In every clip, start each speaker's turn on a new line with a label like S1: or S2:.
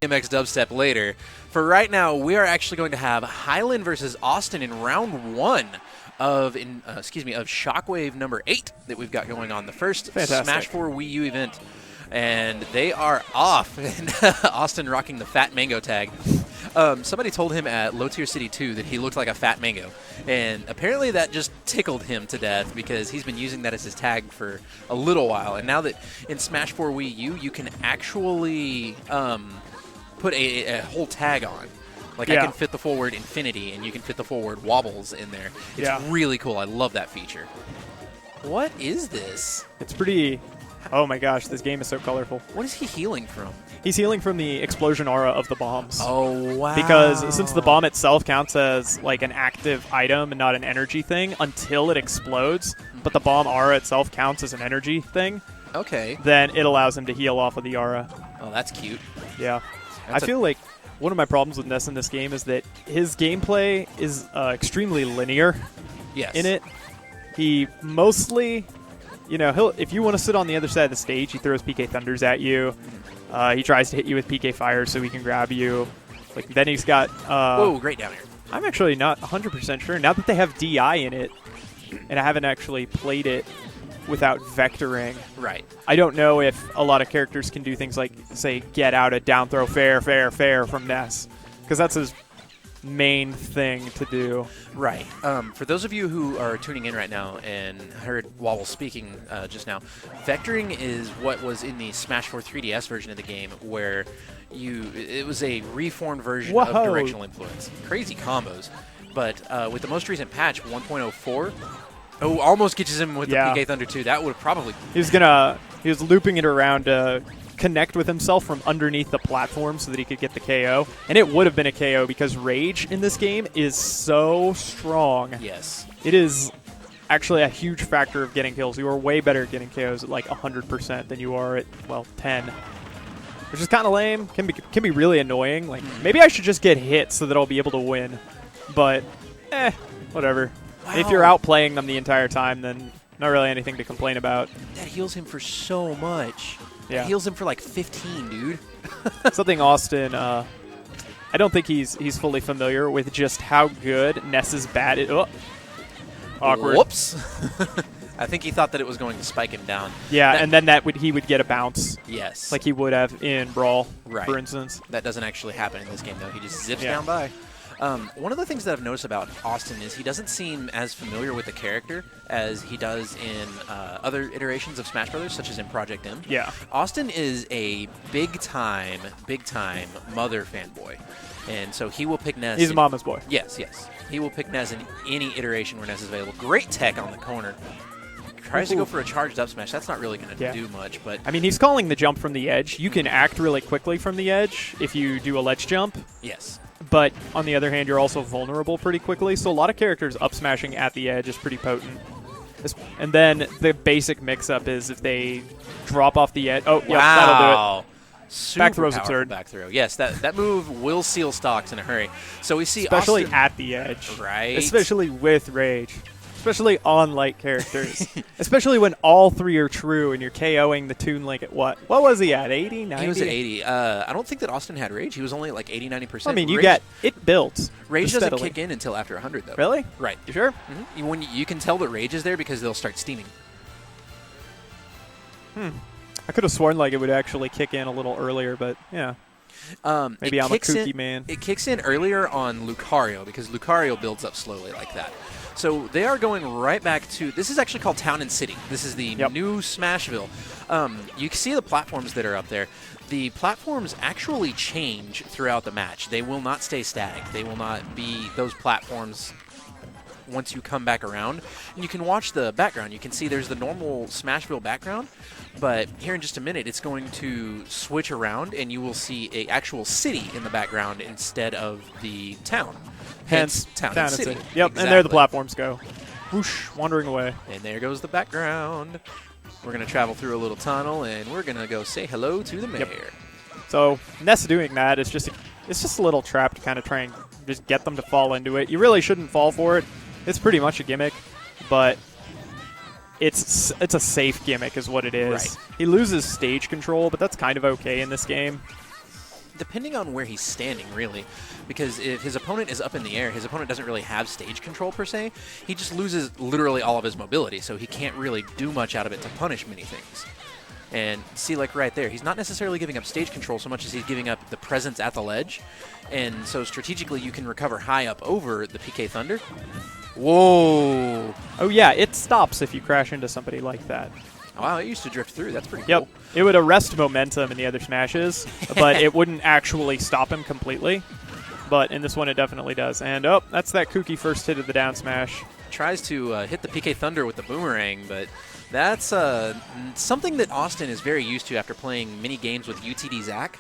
S1: MX dubstep later. For right now, we are actually going to have Hylen versus Awestin in round 1 of Shockwave number 8 that we've got going on. The first
S2: Fantastic.
S1: Smash 4 Wii U event. And they are off. And Awestin rocking the fat mango tag. Somebody told him at Low Tier City 2 that he looked like a fat mango. And apparently that just tickled him to death because he's been using that as his tag for a little while. And now that in Smash 4 Wii U, you can actually put a whole tag on. Like, I can fit the full word infinity, and you can fit the full word wobbles in there. It's really cool. I love that feature. What is this?
S2: It's pretty... Oh my gosh, this game is so colorful.
S1: What is he healing from?
S2: He's healing from the explosion aura of the bombs.
S1: Oh, wow.
S2: Because since the bomb itself counts as like an active item and not an energy thing until it explodes, but the bomb aura itself counts as an energy thing,
S1: okay,
S2: then it allows him to heal off of the aura.
S1: Oh, that's cute.
S2: Yeah. I feel like one of my problems with Ness in this game is that his gameplay is extremely linear in it. He mostly... You know, if you want to sit on the other side of the stage, he throws PK Thunders at you. He tries to hit you with PK Fire so he can grab you. Like, then he's got...
S1: whoa, great down here.
S2: I'm actually not 100% sure. Now that they have DI in it, and I haven't actually played it without vectoring.
S1: Right.
S2: I don't know if a lot of characters can do things like, say, get out a down throw fair from Ness. Because that's his main thing to do.
S1: Right. For those of you who are tuning in right now and heard Wobble speaking just now, vectoring is what was in the Smash 4 3DS version of the game, where it was a reformed version of directional influence. Crazy combos. But with the most recent patch, 1.04, almost catches him with the PK Thunder 2. That would have probably... He
S2: was looping it around to connect with himself from underneath the platform so that he could get the KO. And it would have been a KO because Rage in this game is so strong.
S1: Yes.
S2: It is actually a huge factor of getting kills. You are way better at getting KOs at like 100% than you are at, well, 10. Which is kind of lame. Can be really annoying. Like, maybe I should just get hit so that I'll be able to win. But, whatever.
S1: Wow.
S2: If you're outplaying them the entire time, then not really anything to complain about.
S1: That heals him for so much.
S2: Yeah.
S1: That heals him for like 15, dude.
S2: Something Awestin, I don't think he's fully familiar with just how good Ness's bat is. Oh. Awkward.
S1: Whoops. I think he thought that it was going to spike him down.
S2: Yeah, and then he would get a bounce.
S1: Yes.
S2: Like he would have in Brawl, for instance.
S1: That doesn't actually happen in this game, though. He just zips down by. One of the things that I've noticed about Awestin is he doesn't seem as familiar with the character as he does in other iterations of Smash Brothers, such as in Project M.
S2: Yeah.
S1: Awestin is a big-time Mother fanboy. And so he will pick Ness.
S2: He's a mama's boy.
S1: Yes. He will pick Ness in any iteration where Ness is available. Great tech on the corner. Tries to go for a charged up smash. That's not really going to do much. But
S2: I mean, he's calling the jump from the edge. You can act really quickly from the edge if you do a ledge jump.
S1: Yes.
S2: But on the other hand, you're also vulnerable pretty quickly. So a lot of characters up smashing at the edge is pretty potent. And then the basic mix-up is if they drop off the edge. Oh, yeah, that'll do it.
S1: Super
S2: back throw's absurd.
S1: Back throw. Yes, that move will seal stocks in a hurry. So we see
S2: especially
S1: Awestin,
S2: at the edge.
S1: Right.
S2: Especially with Rage. Especially on light characters. Especially when all three are true and you're KOing the Toon Link at what? What was he at? 80, 90?
S1: He was at 80. I don't think that Awestin had Rage. He was only at like 80, 90%.
S2: I mean, it builds.
S1: Rage doesn't kick in until after 100, though.
S2: Really?
S1: Right.
S2: You sure?
S1: Mm-hmm. When you can tell that Rage is there because they'll start steaming.
S2: I could have sworn like it would actually kick in a little earlier, but yeah. Maybe I'm a kooky man.
S1: It kicks in earlier on Lucario because Lucario builds up slowly like that. So they are going right back to, this is actually called Town and City. This is the new Smashville. You can see the platforms that are up there. The platforms actually change throughout the match. They will not stay static. They will not be those platforms once you come back around. And you can watch the background. You can see there's the normal Smashville background, but here in just a minute it's going to switch around and you will see an actual city in the background instead of the town. Hence Town and City.
S2: Yep,
S1: exactly.
S2: And there the platforms go. Whoosh, wandering away.
S1: And there goes the background. We're going to travel through a little tunnel and we're going to go say hello to the mayor.
S2: Yep. So Ness doing that is just a little trap to kind of try and just get them to fall into it. You really shouldn't fall for it. It's pretty much a gimmick, but it's a safe gimmick is what it is.
S1: Right.
S2: He loses stage control, but that's kind of okay in this game.
S1: depending on where he's standing, really. Because if his opponent is up in the air, his opponent doesn't really have stage control per se. He just loses literally all of his mobility, so he can't really do much out of it to punish many things. And see, like right there, he's not necessarily giving up stage control so much as he's giving up the presence at the ledge. And so strategically, you can recover high up over the PK Thunder. Whoa!
S2: Oh, yeah, it stops if you crash into somebody like that.
S1: Wow, it used to drift through. That's pretty
S2: cool.
S1: Yep.
S2: It would arrest momentum in the other smashes, but it wouldn't actually stop him completely. But in this one, it definitely does. And, oh, that's that kooky first hit of the down smash.
S1: Tries to hit the PK Thunder with the boomerang, but that's something that Awestin is very used to after playing many games with UTD Zach.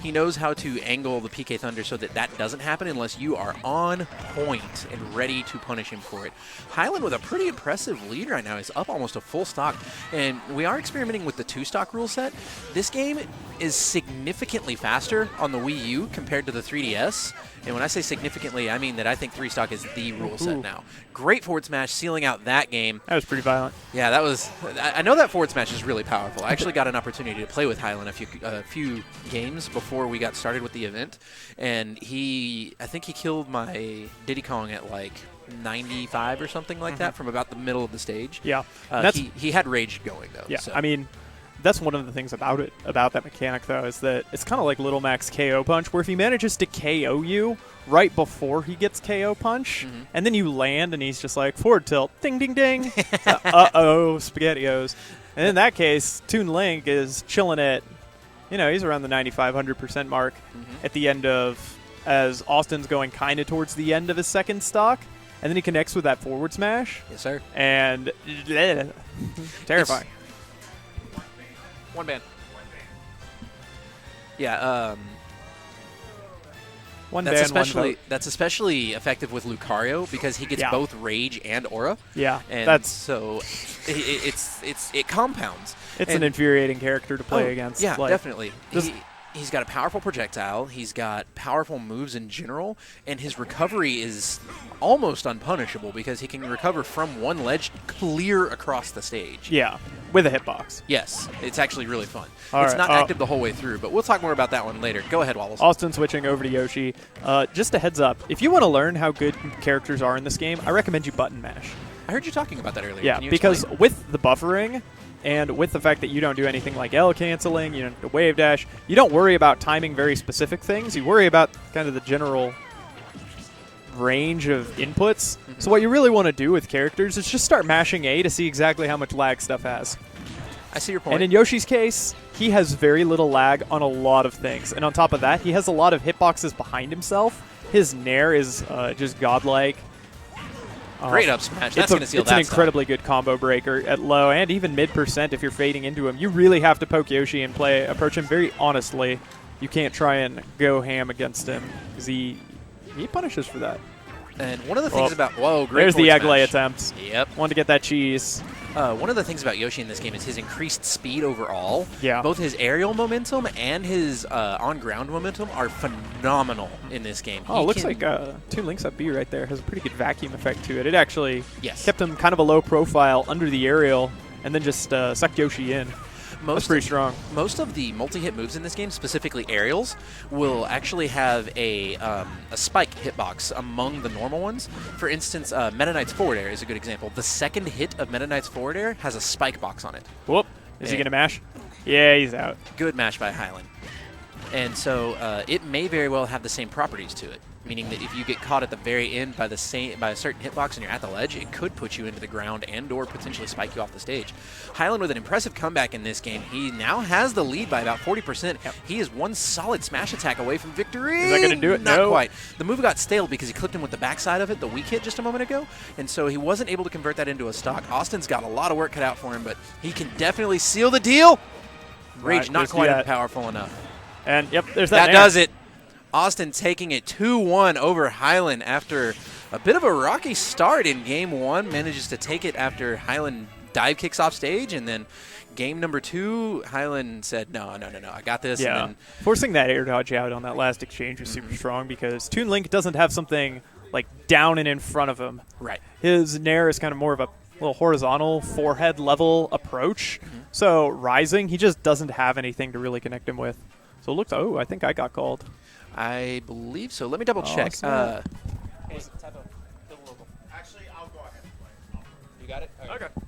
S1: He knows how to angle the PK Thunder so that that doesn't happen unless you are on point and ready to punish him for it. Hylen with a pretty impressive lead right now. He's up almost a full stock, and we are experimenting with the 2-stock rule set. This game is significantly faster on the Wii U compared to the 3DS. And when I say significantly, I mean that I think 3-stock is the rule set now. Great forward smash, sealing out that game.
S2: That was pretty violent.
S1: Yeah, that was. I know that forward smash is really powerful. I actually got an opportunity to play with Hylen a few games before we got started with the event, and I think he killed my Diddy Kong at like 95 or something like that from about the middle of the stage.
S2: Yeah,
S1: he had rage going though.
S2: Yeah,
S1: so.
S2: I mean, that's one of the things about that mechanic, though, is that it's kind of like Little Mac's KO punch, where if he manages to KO you right before he gets KO punch, and then you land and he's just like, forward tilt, ding, ding, ding, uh-oh, SpaghettiOs. And in that case, Toon Link is chilling at, he's around the 95-100% mark at the end of, as Austin's going kind of towards the end of his second stock, and then he connects with that forward smash.
S1: Yes, sir.
S2: And terrifying.
S1: One ban. Yeah, that's especially effective with Lucario because he gets both rage and aura.
S2: Yeah,
S1: and so it compounds.
S2: It's an infuriating character to play against.
S1: Yeah, definitely. He's got a powerful projectile, he's got powerful moves in general, and his recovery is almost unpunishable because he can recover from one ledge clear across the stage.
S2: Yeah, with a hitbox.
S1: Yes, it's actually really fun. It's not active the whole way through, but we'll talk more about that one later. Go ahead, Wallace.
S2: Austin switching over to Yoshi. Just a heads up, if you want to learn how good characters are in this game, I recommend you button mash.
S1: I heard you talking about that earlier.
S2: Yeah, because with the buffering, and with the fact that you don't do anything like L canceling, you don't do wave dash, you don't worry about timing very specific things. You worry about kind of the general range of inputs. So what you really want to do with characters is just start mashing A to see exactly how much lag stuff has.
S1: I see your point.
S2: And in Yoshi's case, he has very little lag on a lot of things. And on top of that, he has a lot of hitboxes behind himself. His Nair is just godlike.
S1: Great up smash. That's going to seal
S2: it's
S1: that
S2: an incredibly good combo breaker at low and even mid % if you're fading into him. You really have to poke Yoshi and approach him very honestly. You can't try and go ham against him because he punishes for that.
S1: And one of the things great.
S2: There's the egg lay attempt.
S1: Yep.
S2: Wanted to get that cheese.
S1: One of the things about Yoshi in this game is his increased speed overall.
S2: Yeah.
S1: Both his aerial momentum and his on-ground momentum are phenomenal in this game.
S2: Oh, it looks like Toon Link's up B right there has a pretty good vacuum effect to it. It actually kept him kind of a low profile under the aerial and then just sucked Yoshi in. That's pretty strong.
S1: Most of the multi-hit moves in this game, specifically aerials, will actually have a spike hitbox among the normal ones. For instance, Meta Knight's forward air is a good example. The second hit of Meta Knight's forward air has a spike box on it.
S2: Whoop. Is he going to mash? Yeah, he's out.
S1: Good mash by Hylen. And so it may very well have the same properties to it, meaning that if you get caught at the very end by a certain hitbox and you're at the ledge, it could put you into the ground and or potentially spike you off the stage. Hylen with an impressive comeback in this game. He now has the lead by about 40%. Yep. He is one solid smash attack away from victory.
S2: Is that going to do it?
S1: Not quite. The move got stale because he clipped him with the backside of it, the weak hit just a moment ago, and so he wasn't able to convert that into a stock. Austin's got a lot of work cut out for him, but he can definitely seal the deal. Rage not quite powerful enough.
S2: And, yep, there's that.
S1: That does it. Austin taking it 2-1 over Hylen after a bit of a rocky start in Game 1. Manages to take it after Hylen dive kicks off stage, and then game number 2, Hylen said, no, I got this.
S2: Yeah,
S1: and then
S2: forcing that air dodge out on that last exchange was super strong because Toon Link doesn't have something like down and in front of him.
S1: Right.
S2: His Nair is kind of more of a little horizontal forehead level approach. So rising, he just doesn't have anything to really connect him with. So it looks. Oh, I think I got called.
S1: I believe so. Let me double check.
S2: Awestin.
S1: Hey, Typo, local.
S3: Actually, I'll go ahead and play.
S1: You got it?
S2: Okay.